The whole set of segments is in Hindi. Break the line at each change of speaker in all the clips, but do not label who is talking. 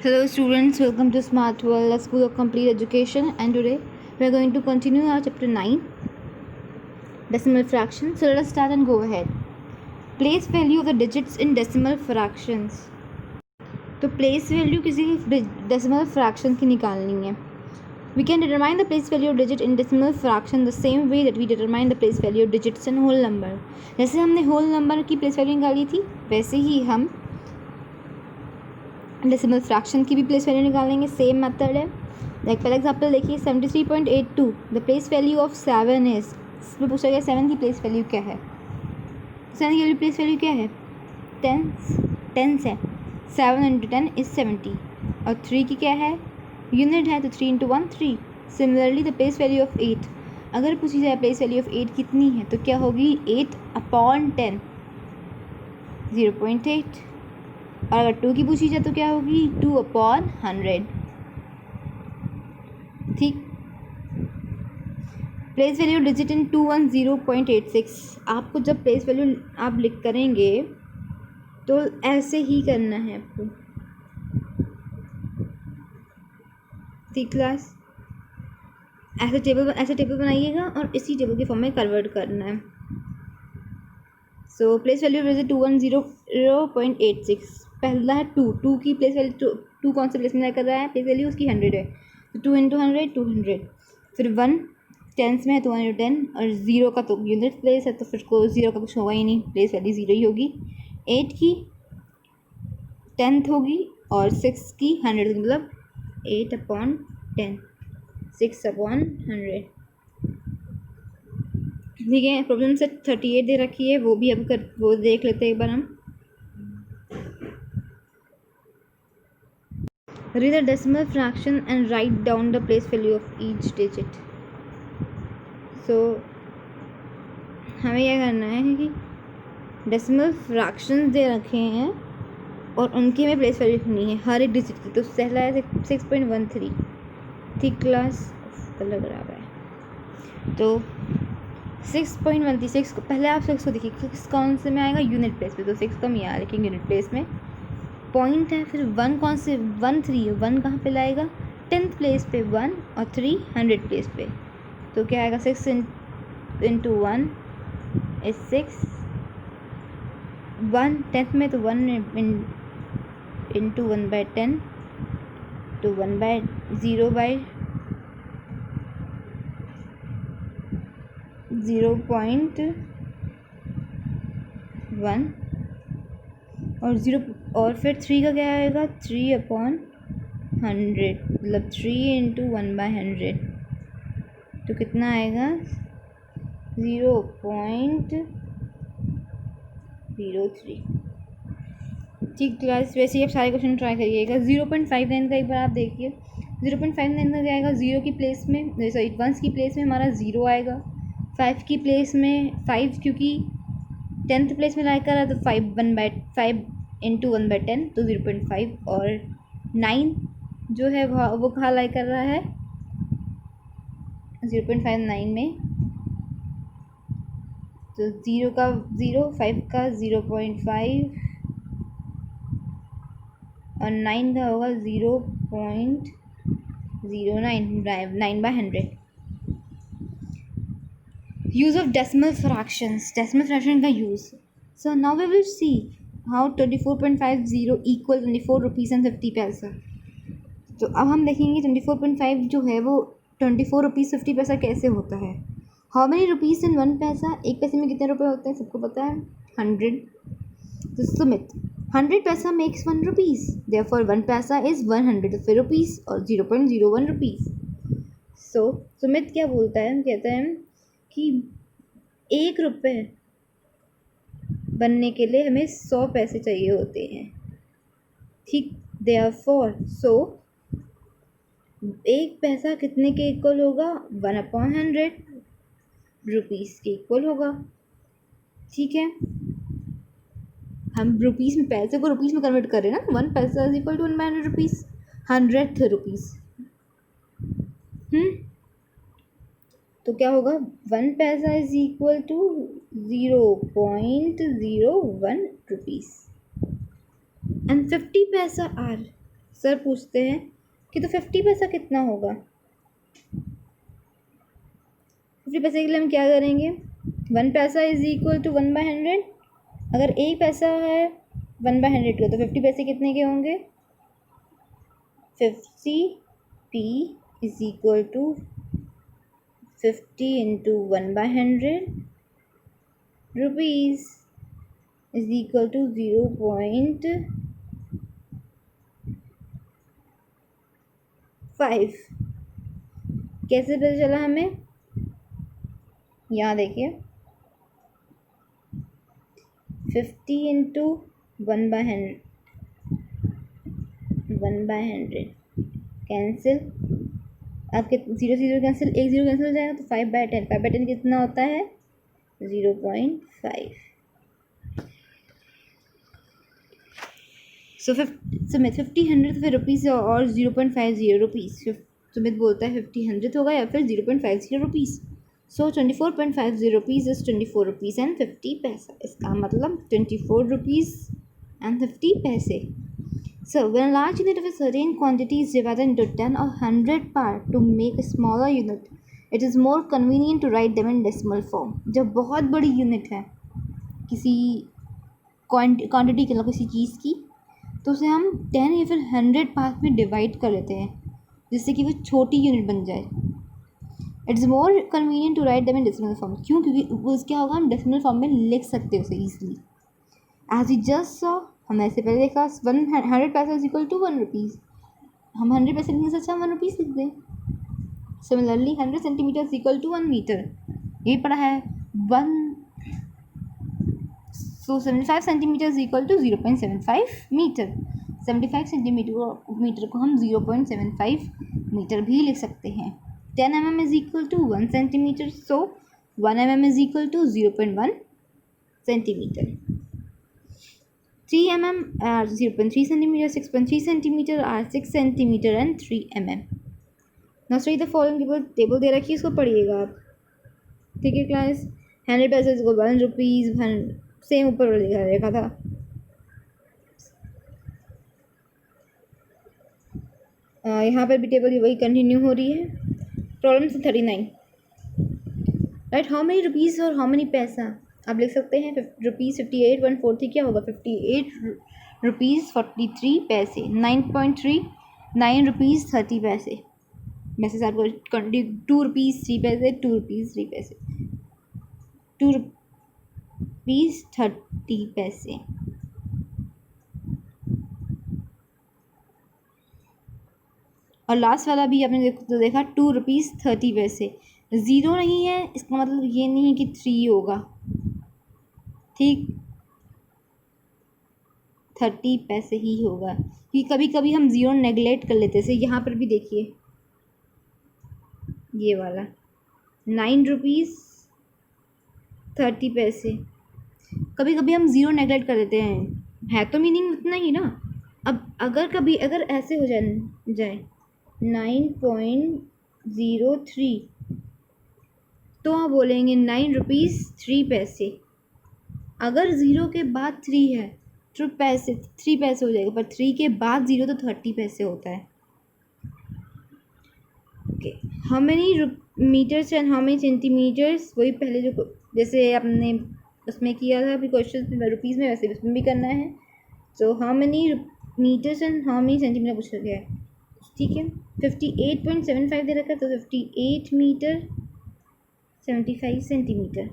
Hello students, welcome to Smart World, a school of complete education, and today we are going to continue our chapter 9, decimal fraction. So let us start and go ahead. Place value of the digits in decimal fractions. तो place value किसी decimal fraction की निकालनी है. We can determine the place value of digit in decimal fraction the same way that we determine the place value of digits in whole number. जैसे हमने whole number की place value निकाली थी, वैसे ही हम डेसिमल फ्रैक्शन की भी प्लेस वैल्यू निकालेंगे. सेम मेथड है. लाइक पहला एग्जांपल देखिए 73.82. The place value of 7 is, इसमें पूछा गया 7 की प्लेस वैल्यू क्या है. 7 की प्लेस वैल्यू क्या है? टेंस है. 7 इंटू 10 इज 70. और 3 की क्या है? यूनिट है, तो 3 into 1 3. Similarly the place value of 8, अगर पूछी जाए प्लेस वैल्यू ऑफ 8 कितनी है तो क्या होगी? 8/10 0.8. और अगर 2 की पूछी जाए तो क्या होगी? 2/100. ठीक. Place value digit in 210.86. आपको जब प्लेस वैल्यू आप लिख करेंगे तो ऐसे ही करना है आपको. ठीक क्लास, ऐसे टेबल बनाइएगा और इसी टेबल के फॉर्म में कन्वर्ट करना है. So place value digit 210.86. पहला है 2 की प्लेस वैल्यू. 2 कौन से प्लेस में कर रहा है? प्लेस वैल्यू उसकी 100 है, तो 2 इंटू 100 200. फिर 1 टेंस में है तो 1 इंटू 10, और 0 का तो यूनिट प्लेस है तो फिर को 0 का कुछ होगा ही नहीं, प्लेस वैल्यू 0 ही होगी. 8 की 10th होगी और 6 की 100, मतलब 8/10 6/100. ठीक है. प्रॉब्लम से 38 दे रखी है, वो भी अब वो देख लेते हैं एक बार हम. Read the decimal fraction and write down the place value of each digit. So हमें यह करना है कि डेसिमल फ्रैक्शंस दे रखे हैं और उनकी हमें प्लेस वैल्यू लिखनी है हर एक डिजिट की. तो पहला है 6.13. ठीक क्लास, कलर खराब है. तो 6.16 को पहले आप 6 को देखिए 6 कौन से में आएगा? यूनिट प्लेस पे. तो 6 कम यहाँ लिखेंगे यूनिट प्लेस में. पॉइंट है. फिर 1 कौन से? 1 3 है. 1 कहाँ पे लाएगा? 10th प्लेस पे 1 और 3 100 प्लेस पे. तो क्या आएगा? 6 इंटू 1 इज 6. 1 10th में तो 1 इंटू 1/10 तो 0/0.1 और 0. और फिर 3 का क्या आएगा? 3/100, मतलब 3 इंटू 1/100. तो कितना आएगा? 0.03. ठीक क्लास, वैसे ही आप सारे क्वेश्चन ट्राई करिएगा. 0.59 का एक बार आप देखिए. 0.59 का क्या आएगा? 0 की प्लेस में, सॉरी 1 की प्लेस में हमारा 0 आएगा. 5 की प्लेस में 5, क्योंकि 10th प्लेस में लाइक कर रहा है तो 5 इंटू 1/10 तो 0.5. और 9 जो है वो कहाँ लाइक कर रहा है? 0.59 में. तो 0 का 0, 5 का 0.5 और 9 का होगा 0.09 9/100. Use of decimal fractions. Decimal fraction का use. So now we will see how 24.50 equal 24 rupees and 50 paisa. तो अब हम देखेंगे 24.5 जो है वो 24 रुपीज़ 50 पैसा कैसे होता है. हाउ मेनी रुपीज़ इन 1 पैसा? एक पैसे में कितने रुपए होते हैं सबको पता है? 100. तो सुमित 100 पैसा मेक्स 1 रुपीज़, देयरफॉर 1 पैसा इज़ 100 रुपीज़ और 0.01 रुपीज़. सो सुमित क्या बोलता है? कहता है कि 1 रुपये बनने के लिए हमें 100 पैसे चाहिए होते हैं. ठीक. देयरफॉर सो 1 पैसा कितने के इक्वल होगा? 1/100 रुपीज़ के इक्वल होगा. ठीक है. हम रुपीज़ में, पैसे को रुपीज़ में कन्वर्ट कर रहे हैं ना. 1 पैसा is equal to 1/100 rupees, 100th rupees. तो क्या होगा? 1 पैसा is equal to 0.01 rupees and 50 पैसा आर सर पूछते हैं कि तो 50 पैसा कितना होगा। 50 पैसे के लिए हम क्या करेंगे, 1 पैसा इज इक्वल टू 1/100। अगर 1 पैसा है 1/100 का, तो 50 पैसे कितने के होंगे, 50p is equal to 50 into 1/100 rupees is equal to 0.5। कैसे पता चला हमें, यहाँ देखिए 50 इंटू 1/100 कैंसिल, आपके 0 कैंसिल, 1 0 कैंसिल हो जाएगा, तो 5/10, 5/10 कितना होता है 0.5। सुमित 50 100 फिर रुपीज़ और 0.50 रुपीज़। सुमित बोलता है 50 100 होगा या फिर 0.50 rupees. So 24.50 rupees is 24 rupees and 50 पैसा। इसका मतलब 24 रुपीज़ एंड 50 पैसे। So when a large unit of a certain quantity is divided into 10 or 100 parts to make a smaller unit, it is more convenient to write them in decimal form. जब बहुत बड़ी यूनिट है किसी क्वांटिटी के लिए, किसी चीज़ की, तो उसे हम 10 या फिर 100 पार्ट में डिवाइड कर लेते हैं जिससे कि वो छोटी यूनिट बन जाए। It's more convenient to write them in decimal form. क्यों? क्योंकि वो क्या होगा, हम डेसिमल फॉर्म में लिख सकते हैं उसे easily. As we just saw, हमने इससे पहले देखा 100 पैसा इज इक्वल टू 1 रुपीज़। हम 100 पैसे लिखने से अच्छा 1 रुपीज़ लिख दें। Similarly 100 centimetre is equal to 1 metre, ये पढ़ा है 1। So 75 centimetre is equal to 0.75 metre. 75 centimetre को हम 0.75 मीटर भी लिख सकते हैं। 10 mm is equal to 1 centimetre, so 1 mm is equal to 0.1 centimetre. 3 mm are 0.3 centimeter, 6.3 centimeter are 6 centimeter and 3 mm. Now study the following table दे रखी है, इसको पढ़िएगा आप। ठीक है क्लास। 100 पैसे को 1 रुपीज़, सेम ऊपर लिखा था। यहाँ पर भी टेबल वही कंटिन्यू हो रही है। Problem 39, right how many rupees और हाउ मेनी पैसा। आप लिख सकते हैं रुपीज़ 58 1/4 क्या होगा, 58 रुपीज़ 43 पैसे, 9.3 9 रुपीज़ 30 पैसे। मैसेज आपको 2 रुपीज़ 3 पैसे, 2 रुपीज़ 3 पैसे, 2 रुपीज़ 30 पैसे। और लास्ट वाला भी आपने देखा 2 रुपीज़ 30 पैसे। ज़ीरो नहीं है, इसका मतलब ये नहीं है कि 3 होगा, ठीक, 30 पैसे ही होगा। कि कभी कभी हम ज़ीरो नेगलेक्ट कर लेते हैं। जैसे यहाँ पर भी देखिए ये वाला 9 रुपीज़ 30 पैसे, कभी कभी हम ज़ीरो नेगलेक्ट कर देते हैं, है तो मीनिंग उतना ही ना। अब अगर ऐसे हो जाए 9.03, तो आप बोलेंगे 9 रुपीज़ 3 पैसे। अगर ज़ीरो के बाद 3 है तो 3 पैसे हो जाएगा, पर 3 के बाद ज़ीरो तो 30 पैसे होता है। Okay, how many metres and how many centimetres, वही पहले जो जैसे आपने उसमें किया था अभी क्वेश्चन में रुपीज़ में, वैसे उसमें भी करना है। तो how many metres and how many centimetre पूछा गया है, ठीक है। 58.75 दे रखा है, तो 58 मीटर 75 सेंटीमीटर।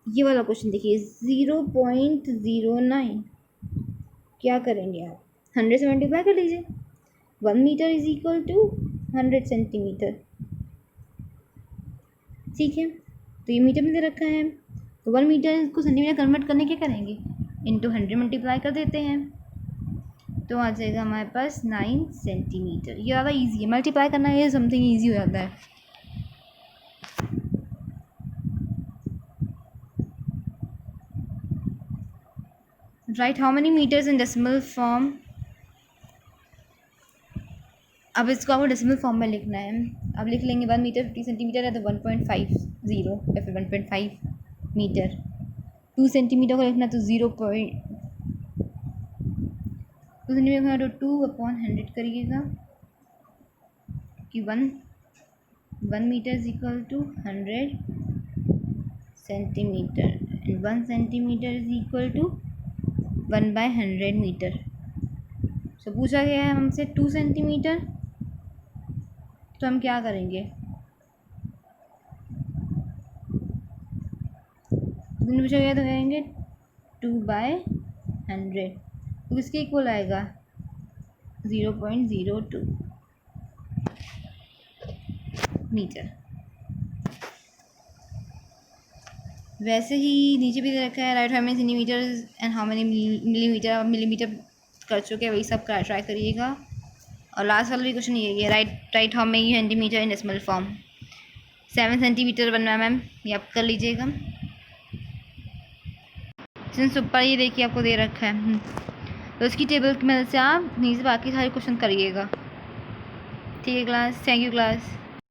ये वाला क्वेश्चन देखिए 0.09, क्या करेंगे आप, 100 से मल्टीप्लाई कर लीजिए। 1 metre is equal to 100 centimetre, ठीक है। तो ये मीटर में दे रखा है, तो 1 मीटर को सेंटीमीटर कन्वर्ट करने क्या करेंगे, इंटू 100 मल्टीप्लाई कर देते हैं, तो आ जाएगा हमारे पास 9 सेंटीमीटर। ये ज़्यादा ईजी है, मल्टीप्लाई करना ये समथिंग ईजी हो जाता है। Right how many metres in decimal form. अब इसको आपको डेसिमल फॉर्म में लिखना है। अब लिख लेंगे 1 मीटर 50 सेंटीमीटर है, तो 1.50 या फिर 1.5 मीटर। 2 सेंटीमीटर को लिखना तो 2 सेंटीमीटर तो 2/100 करिएगा कि 1 metre is equal to 100 centimetre and 1 centimetre is equal to 1/100 metre. So पूछा गया है हमसे 2 सेंटीमीटर, तो हम क्या करेंगे, पूछा गया तो कहेंगे 2/100, तो किसके इक्वल आएगा 0.02 मीटर। वैसे ही नीचे भी दे रखा है right how many centimetre and how many millimetre कर चुके हैं, वही सब ट्राई करिएगा। और लास्ट वाला भी क्वेश्चन ये है, right how many centimetre in decimal form. 7 centimetre बनना है मैम, ये आप कर लीजिएगा। सिंस ऊपर ये देखिए आपको दे रखा है, तो उसकी टेबल की मदद से आप नीचे बाकी सारे क्वेश्चन करिएगा। ठीक है क्लास, थैंक यू क्लास।